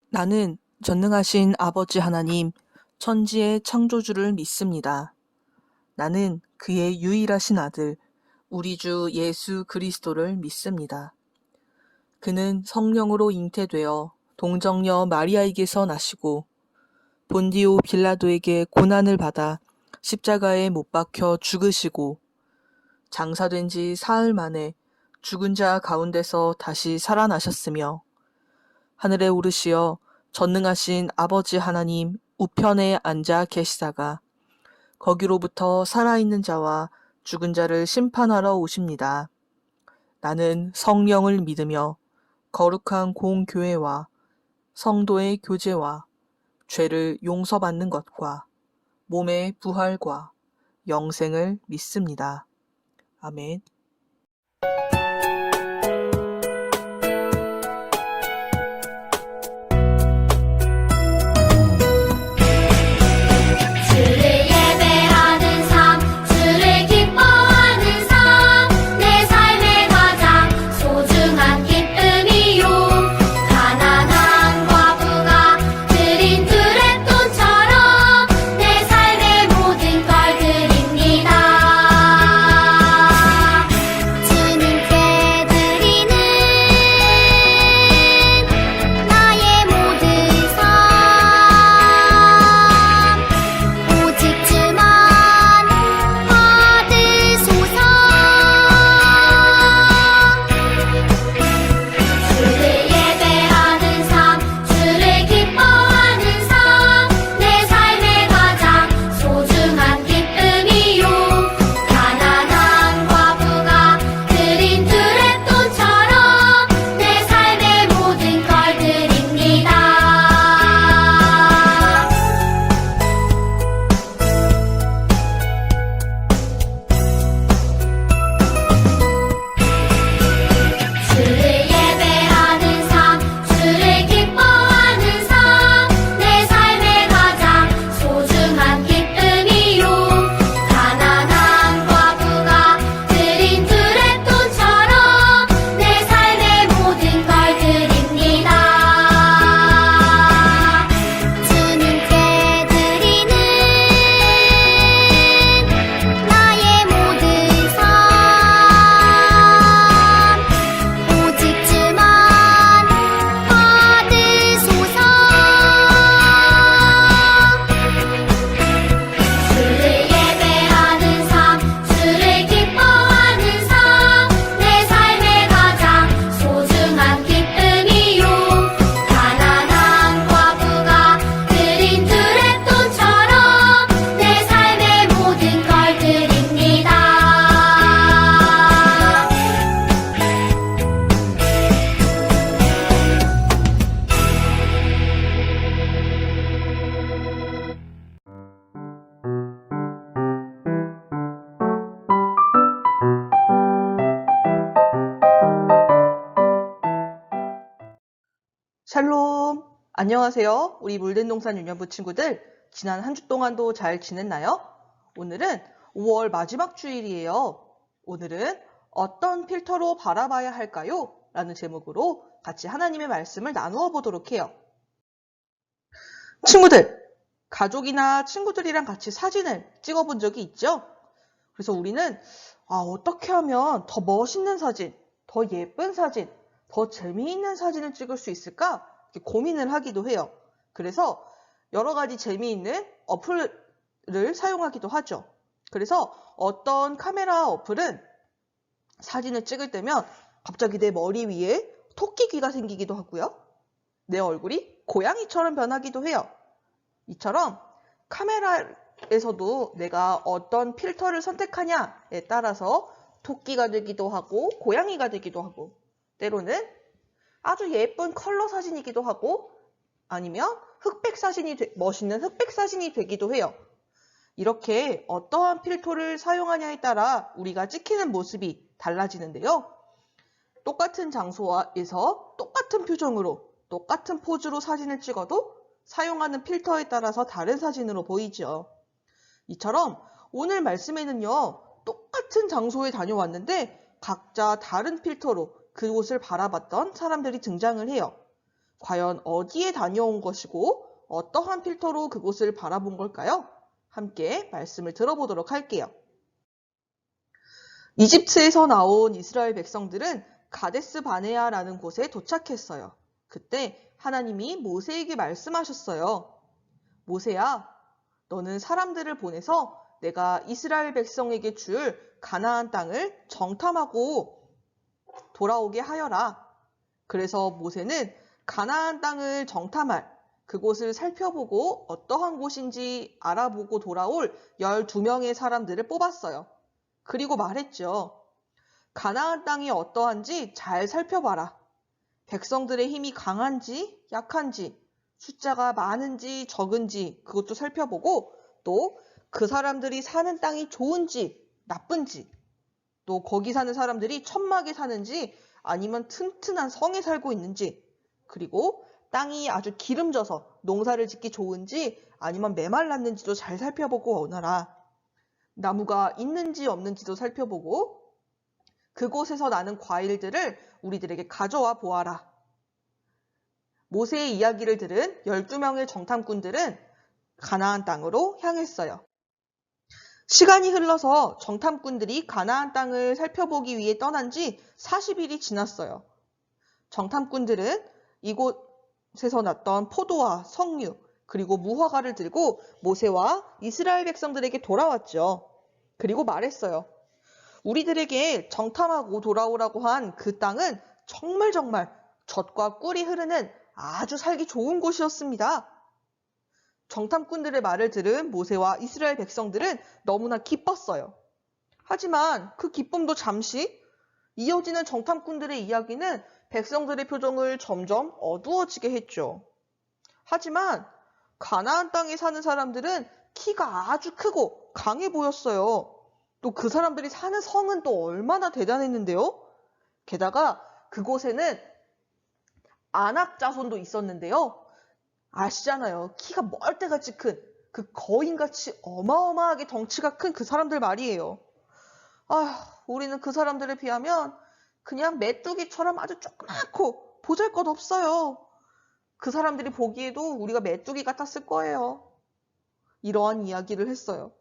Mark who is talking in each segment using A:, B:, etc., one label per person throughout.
A: 나는 전능하신 아버지 하나님, 천지의 창조주를 믿습니다. 나는 그의 유일하신 아들, 우리 주 예수 그리스도를 믿습니다. 그는 성령으로 잉태되어 동정녀 마리아에게서 나시고 본디오 빌라도에게 고난을 받아 십자가에 못 박혀 죽으시고 장사된 지 사흘 만에 죽은 자 가운데서 다시 살아나셨으며 하늘에 오르시어 전능하신 아버지 하나님 우편에 앉아 계시다가 거기로부터 살아있는 자와 죽은 자를 심판하러 오십니다. 나는 성령을 믿으며 거룩한 공교회와 성도의 교제와 죄를 용서받는 것과 몸의 부활과 영생을 믿습니다. 아멘.
B: 주를 예배하는 삶, 주를 기뻐하는 삶, 내 삶의 가장 소중한 기쁨이요. 가난한 과부가 드린 두레돈처럼 내 삶의 모든 걸 드립니다. 주님께 드리는 나의 모든 삶, 오직 주만 받으소서. 주를 예배하는 삶, 주를 기뻐하는 삶, 내 삶의 가장 소중한 기쁨이요. 가난한 과부가 드린 두레돈처럼 내 삶의 모든 걸 드립니다. 주를 예배하는 삶, 주를 기뻐하는 삶, 내 삶의 가장 소중한 기쁨이요. 가난한 과부가 드린 두레돈처럼 내 삶의 모든 걸 드립니다. 주님께 드리는 나의 모든 삶, 오직 주만 받으소서. 주를 예배하는 삶, 주를 기뻐하는 삶, 내 삶의 가장 소중한 기쁨이요. 가난한 과부가 드린 두레돈처럼 내 삶의 모든 걸 드립니다.
C: 샬롬! 안녕하세요. 우리 물된동산 유년부 친구들. 지난 한 주 동안도 잘 지냈나요? 오늘은 5월 마지막 주일이에요. 오늘은 어떤 필터로 바라봐야 할까요? 라는 제목으로 같이 하나님의 말씀을 나누어 보도록 해요. 친구들, 가족이나 친구들이랑 같이 사진을 찍어본 적이 있죠? 그래서 우리는 어떻게 하면 더 멋있는 사진, 더 예쁜 사진, 더 재미있는 사진을 찍을 수 있을까? 이렇게 고민을 하기도 해요. 그래서 여러 가지 재미있는 어플을 사용하기도 하죠. 그래서 어떤 카메라 어플은 사진을 찍을 때면 갑자기 내 머리 위에 토끼 귀가 생기기도 하고요. 내 얼굴이 고양이처럼 변하기도 해요. 이처럼 카메라에서도 내가 어떤 필터를 선택하냐에 따라서 토끼가 되기도 하고 고양이가 되기도 하고 때로는 아주 예쁜 컬러 사진이기도 하고 아니면 멋있는 흑백 사진이 되기도 해요. 이렇게 어떠한 필터를 사용하냐에 따라 우리가 찍히는 모습이 달라지는데요. 똑같은 장소에서 똑같은 표정으로 똑같은 포즈로 사진을 찍어도 사용하는 필터에 따라서 다른 사진으로 보이죠. 이처럼 오늘 말씀에는요, 똑같은 장소에 다녀왔는데 각자 다른 필터로 그곳을 바라봤던 사람들이 등장을 해요. 과연 어디에 다녀온 것이고 어떠한 필터로 그곳을 바라본 걸까요? 함께 말씀을 들어보도록 할게요. 이집트에서 나온 이스라엘 백성들은 가데스 바네아라는 곳에 도착했어요. 그때 하나님이 모세에게 말씀하셨어요. 모세야, 너는 사람들을 보내서 내가 이스라엘 백성에게 줄 가나안 땅을 정탐하고 돌아오게 하여라. 그래서 모세는 가나안 땅을 정탐할, 그곳을 살펴보고 어떠한 곳인지 알아보고 돌아올 12명의 사람들을 뽑았어요. 그리고 말했죠. 가나안 땅이 어떠한지 잘 살펴봐라. 백성들의 힘이 강한지 약한지, 숫자가 많은지 적은지 그것도 살펴보고, 또 그 사람들이 사는 땅이 좋은지 나쁜지, 또 거기 사는 사람들이 천막에 사는지 아니면 튼튼한 성에 살고 있는지, 그리고 땅이 아주 기름져서 농사를 짓기 좋은지 아니면 메말랐는지도 잘 살펴보고 오너라. 나무가 있는지 없는지도 살펴보고 그곳에서 나는 과일들을 우리들에게 가져와 보아라. 모세의 이야기를 들은 12명의 정탐꾼들은 가나안 땅으로 향했어요. 시간이 흘러서 정탐꾼들이 가나안 땅을 살펴보기 위해 떠난 지 40일이 지났어요. 정탐꾼들은 이곳에서 났던 포도와 석류, 그리고 무화과를 들고 모세와 이스라엘 백성들에게 돌아왔죠. 그리고 말했어요. 우리들에게 정탐하고 돌아오라고 한 그 땅은 정말 젖과 꿀이 흐르는 아주 살기 좋은 곳이었습니다. 정탐꾼들의 말을 들은 모세와 이스라엘 백성들은 너무나 기뻤어요. 하지만 그 기쁨도 잠시, 이어지는 정탐꾼들의 이야기는 백성들의 표정을 점점 어두워지게 했죠. 하지만 가나안 땅에 사는 사람들은 키가 아주 크고 강해 보였어요. 또 그 사람들이 사는 성은 또 얼마나 대단했는데요. 게다가 그곳에는 아낙 자손도 있었는데요. 아시잖아요. 키가 멀대같이 큰, 그 거인같이 어마어마하게 덩치가 큰 그 사람들 말이에요. 우리는 그 사람들에 비하면 그냥 메뚜기처럼 아주 조그맣고 보잘것없어요. 그 사람들이 보기에도 우리가 메뚜기 같았을 거예요. 이러한 이야기를 했어요.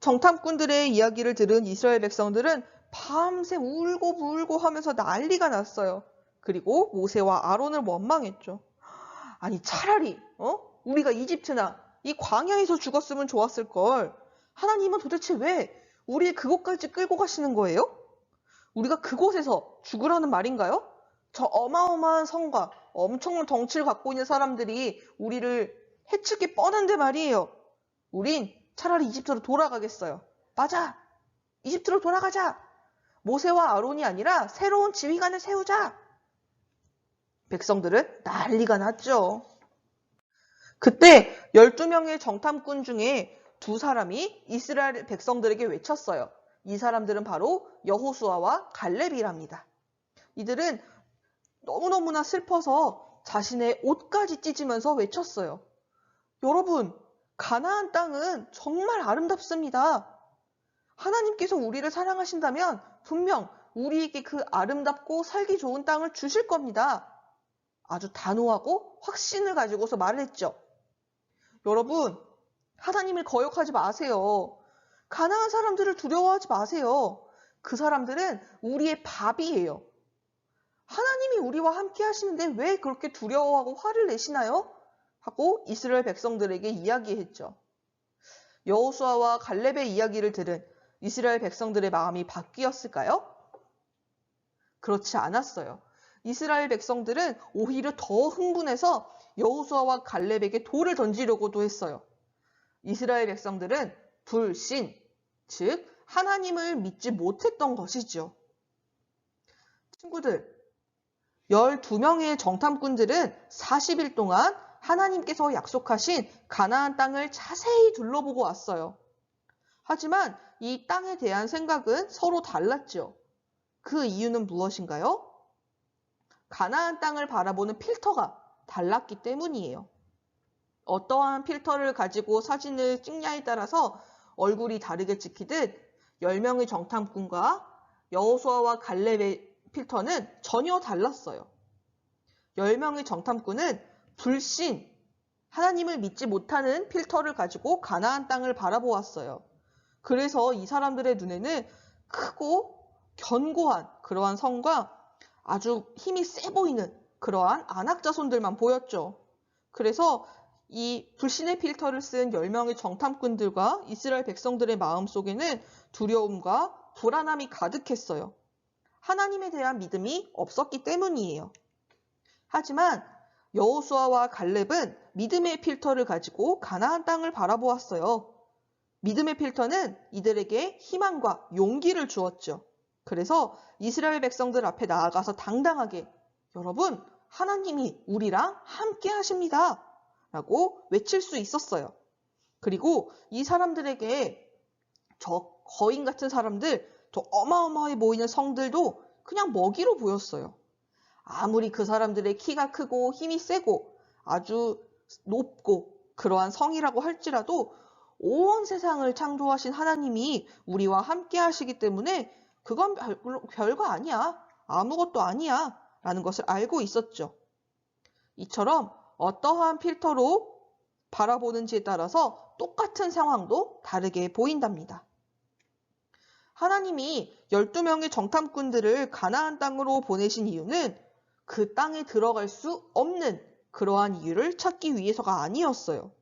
C: 정탐꾼들의 이야기를 들은 이스라엘 백성들은 밤새 울고 하면서 난리가 났어요. 그리고 모세와 아론을 원망했죠. 아니 차라리 우리가 이집트나 이 광야에서 죽었으면 좋았을 걸. 하나님은 도대체 왜 우리를 그곳까지 끌고 가시는 거예요? 우리가 그곳에서 죽으라는 말인가요? 저 어마어마한 성과 엄청난 덩치를 갖고 있는 사람들이 우리를 해칠 게 뻔한데 말이에요. 우린 차라리 이집트로 돌아가겠어요. 맞아. 이집트로 돌아가자. 모세와 아론이 아니라 새로운 지휘관을 세우자. 백성들은 난리가 났죠. 그때 12명의 정탐꾼 중에 2사람이 이스라엘 백성들에게 외쳤어요. 이 사람들은 바로 여호수아와 갈렙이랍니다. 이들은 너무너무나 슬퍼서 자신의 옷까지 찢으면서 외쳤어요. 여러분, 가나안 땅은 정말 아름답습니다. 하나님께서 우리를 사랑하신다면 분명 우리에게 그 아름답고 살기 좋은 땅을 주실 겁니다. 아주 단호하고 확신을 가지고서 말을 했죠. 여러분, 하나님을 거역하지 마세요. 가나안 사람들을 두려워하지 마세요. 그 사람들은 우리의 밥이에요. 하나님이 우리와 함께 하시는데 왜 그렇게 두려워하고 화를 내시나요? 하고 이스라엘 백성들에게 이야기했죠. 여호수아와 갈렙의 이야기를 들은 이스라엘 백성들의 마음이 바뀌었을까요? 그렇지 않았어요. 이스라엘 백성들은 오히려 더 흥분해서 여호수아와 갈렙에게 돌을 던지려고도 했어요. 이스라엘 백성들은 불신, 즉 하나님을 믿지 못했던 것이죠. 친구들, 12명의 정탐꾼들은 40일 동안 하나님께서 약속하신 가나안 땅을 자세히 둘러보고 왔어요. 하지만 이 땅에 대한 생각은 서로 달랐죠. 그 이유는 무엇인가요? 가나안 땅을 바라보는 필터가 달랐기 때문이에요. 어떠한 필터를 가지고 사진을 찍냐에 따라서 얼굴이 다르게 찍히듯 10명의 정탐꾼과 여호수아와 갈렙의 필터는 전혀 달랐어요. 10명의 정탐꾼은 불신, 하나님을 믿지 못하는 필터를 가지고 가나안 땅을 바라보았어요. 그래서 이 사람들의 눈에는 크고 견고한 그러한 성과 아주 힘이 세 보이는 그러한 안악자손들만 보였죠. 그래서 이 불신의 필터를 쓴 10명의 정탐꾼들과 이스라엘 백성들의 마음속에는 두려움과 불안함이 가득했어요. 하나님에 대한 믿음이 없었기 때문이에요. 하지만 여호수아와 갈렙은 믿음의 필터를 가지고 가나안 땅을 바라보았어요. 믿음의 필터는 이들에게 희망과 용기를 주었죠. 그래서 이스라엘 백성들 앞에 나아가서 당당하게 여러분, 하나님이 우리랑 함께 하십니다. 라고 외칠 수 있었어요. 그리고 이 사람들에게 저 거인 같은 사람들, 저 어마어마해 보이는 성들도 그냥 먹이로 보였어요. 아무리 그 사람들의 키가 크고 힘이 세고 아주 높고 그러한 성이라고 할지라도 온 세상을 창조하신 하나님이 우리와 함께 하시기 때문에 그건 별거 아니야. 아무것도 아니야. 라는 것을 알고 있었죠. 이처럼 어떠한 필터로 바라보는지에 따라서 똑같은 상황도 다르게 보인답니다. 하나님이 12명의 정탐꾼들을 가나안 땅으로 보내신 이유는 그 땅에 들어갈 수 없는 그러한 이유를 찾기 위해서가 아니었어요.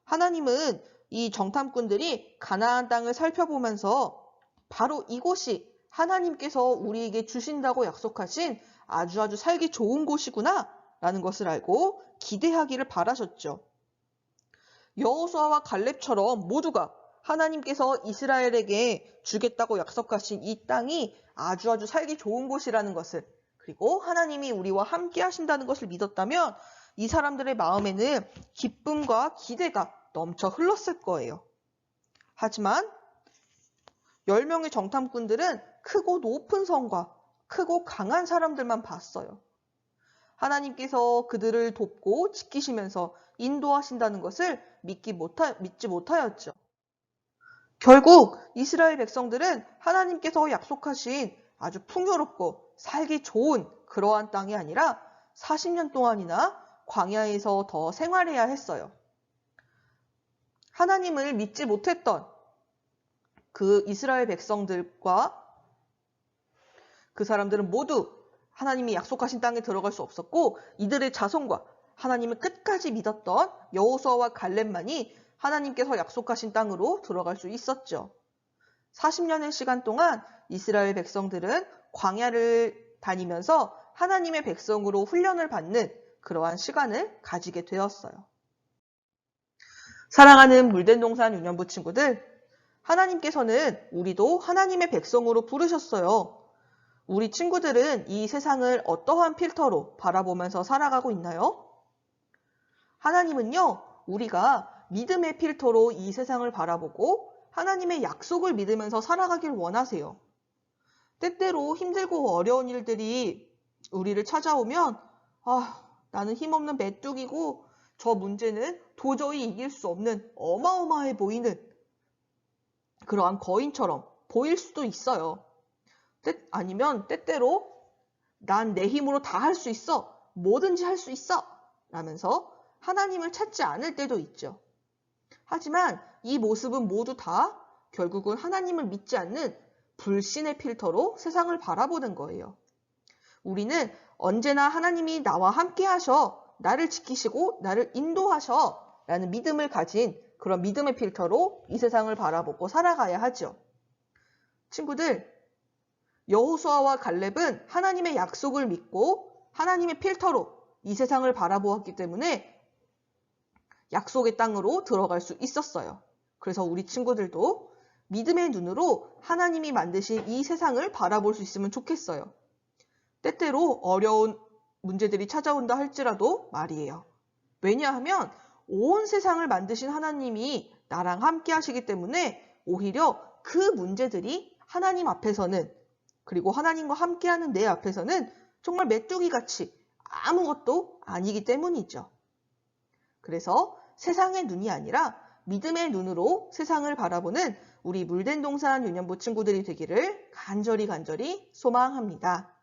C: 하나님은 이 정탐꾼들이 가나안 땅을 살펴보면서 바로 이곳이 하나님께서 우리에게 주신다고 약속하신 아주 살기 좋은 곳이구나 라는 것을 알고 기대하기를 바라셨죠. 여호수아와 갈렙처럼 모두가 하나님께서 이스라엘에게 주겠다고 약속하신 이 땅이 아주 살기 좋은 곳이라는 것을, 그리고 하나님이 우리와 함께 하신다는 것을 믿었다면 이 사람들의 마음에는 기쁨과 기대가 넘쳐 흘렀을 거예요. 하지만 10명의 정탐꾼들은 크고 높은 성과 크고 강한 사람들만 봤어요. 하나님께서 그들을 돕고 지키시면서 인도하신다는 것을 믿지 못하였죠. 결국 이스라엘 백성들은 하나님께서 약속하신 아주 풍요롭고 살기 좋은 그러한 땅이 아니라 40년 동안이나 광야에서 더 생활해야 했어요. 하나님을 믿지 못했던 그 이스라엘 백성들과 그 사람들은 모두 하나님이 약속하신 땅에 들어갈 수 없었고, 이들의 자손과 하나님을 끝까지 믿었던 여호수아와 갈렙만이 하나님께서 약속하신 땅으로 들어갈 수 있었죠. 40년의 시간 동안 이스라엘 백성들은 광야를 다니면서 하나님의 백성으로 훈련을 받는 그러한 시간을 가지게 되었어요. 사랑하는 물된 동산 유년부 친구들, 하나님께서는 우리도 하나님의 백성으로 부르셨어요. 우리 친구들은 이 세상을 어떠한 필터로 바라보면서 살아가고 있나요? 하나님은요, 우리가 믿음의 필터로 이 세상을 바라보고 하나님의 약속을 믿으면서 살아가길 원하세요. 때때로 힘들고 어려운 일들이 우리를 찾아오면 나는 힘없는 메뚜기고 저 문제는 도저히 이길 수 없는 어마어마해 보이는 그러한 거인처럼 보일 수도 있어요. 아니면 때때로 난 내 힘으로 다 할 수 있어, 뭐든지 할 수 있어 라면서 하나님을 찾지 않을 때도 있죠. 하지만 이 모습은 모두 다 결국은 하나님을 믿지 않는 불신의 필터로 세상을 바라보는 거예요. 우리는 언제나 하나님이 나와 함께 하셔, 나를 지키시고 나를 인도하셔 라는 믿음을 가진 그런 믿음의 필터로 이 세상을 바라보고 살아가야 하죠. 친구들, 여호수아와 갈렙은 하나님의 약속을 믿고 하나님의 필터로 이 세상을 바라보았기 때문에 약속의 땅으로 들어갈 수 있었어요. 그래서 우리 친구들도 믿음의 눈으로 하나님이 만드신 이 세상을 바라볼 수 있으면 좋겠어요. 때때로 어려운 문제들이 찾아온다 할지라도 말이에요. 왜냐하면 온 세상을 만드신 하나님이 나랑 함께 하시기 때문에 오히려 그 문제들이 하나님 앞에서는, 그리고 하나님과 함께하는 내 앞에서는 정말 메뚜기같이 아무것도 아니기 때문이죠. 그래서 세상의 눈이 아니라 믿음의 눈으로 세상을 바라보는 우리 물된 동산 유년부 친구들이 되기를 간절히 소망합니다.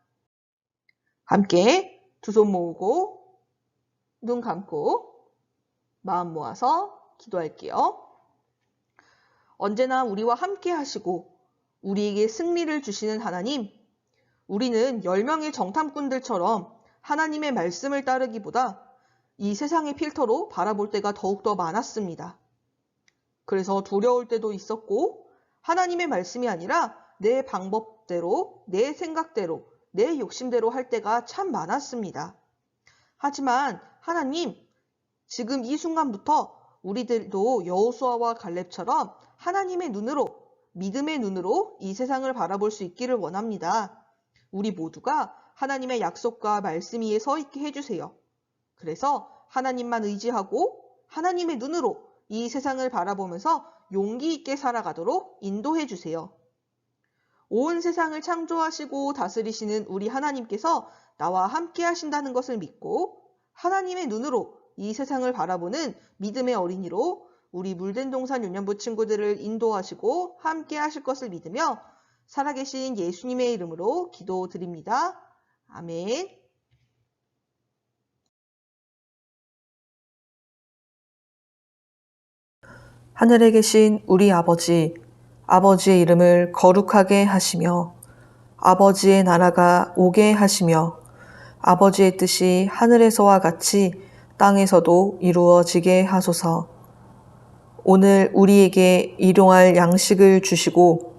C: 함께 두 손 모으고 눈 감고 마음 모아서 기도할게요. 언제나 우리와 함께 하시고 우리에게 승리를 주시는 하나님, 우리는 10명의 정탐꾼들처럼 하나님의 말씀을 따르기보다 이 세상의 필터로 바라볼 때가 더욱더 많았습니다. 그래서 두려울 때도 있었고 하나님의 말씀이 아니라 내 방법대로, 내 생각대로, 내 욕심대로 할 때가 참 많았습니다. 하지만 하나님, 지금 이 순간부터 우리들도 여호수아와 갈렙처럼 하나님의 눈으로, 믿음의 눈으로 이 세상을 바라볼 수 있기를 원합니다. 우리 모두가 하나님의 약속과 말씀 위에 서 있게 해주세요. 그래서 하나님만 의지하고 하나님의 눈으로 이 세상을 바라보면서 용기 있게 살아가도록 인도해 주세요. 온 세상을 창조하시고 다스리시는 우리 하나님께서 나와 함께 하신다는 것을 믿고 하나님의 눈으로 이 세상을 바라보는 믿음의 어린이로 우리 물된동산 유년부 친구들을 인도하시고 함께 하실 것을 믿으며 살아계신 예수님의 이름으로 기도드립니다. 아멘.
A: 하늘에 계신 우리 아버지, 아버지의 이름을 거룩하게 하시며 아버지의 나라가 오게 하시며 아버지의 뜻이 하늘에서와 같이 땅에서도 이루어지게 하소서. 오늘 우리에게 일용할 양식을 주시고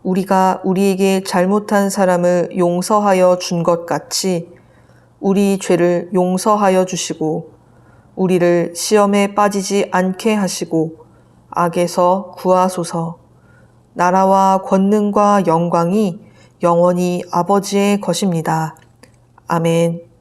A: 우리가 우리에게 잘못한 사람을 용서하여 준 것 같이 우리 죄를 용서하여 주시고 우리를 시험에 빠지지 않게 하시고 악에서 구하소서. 나라와 권능과 영광이 영원히 아버지의 것입니다. 아멘.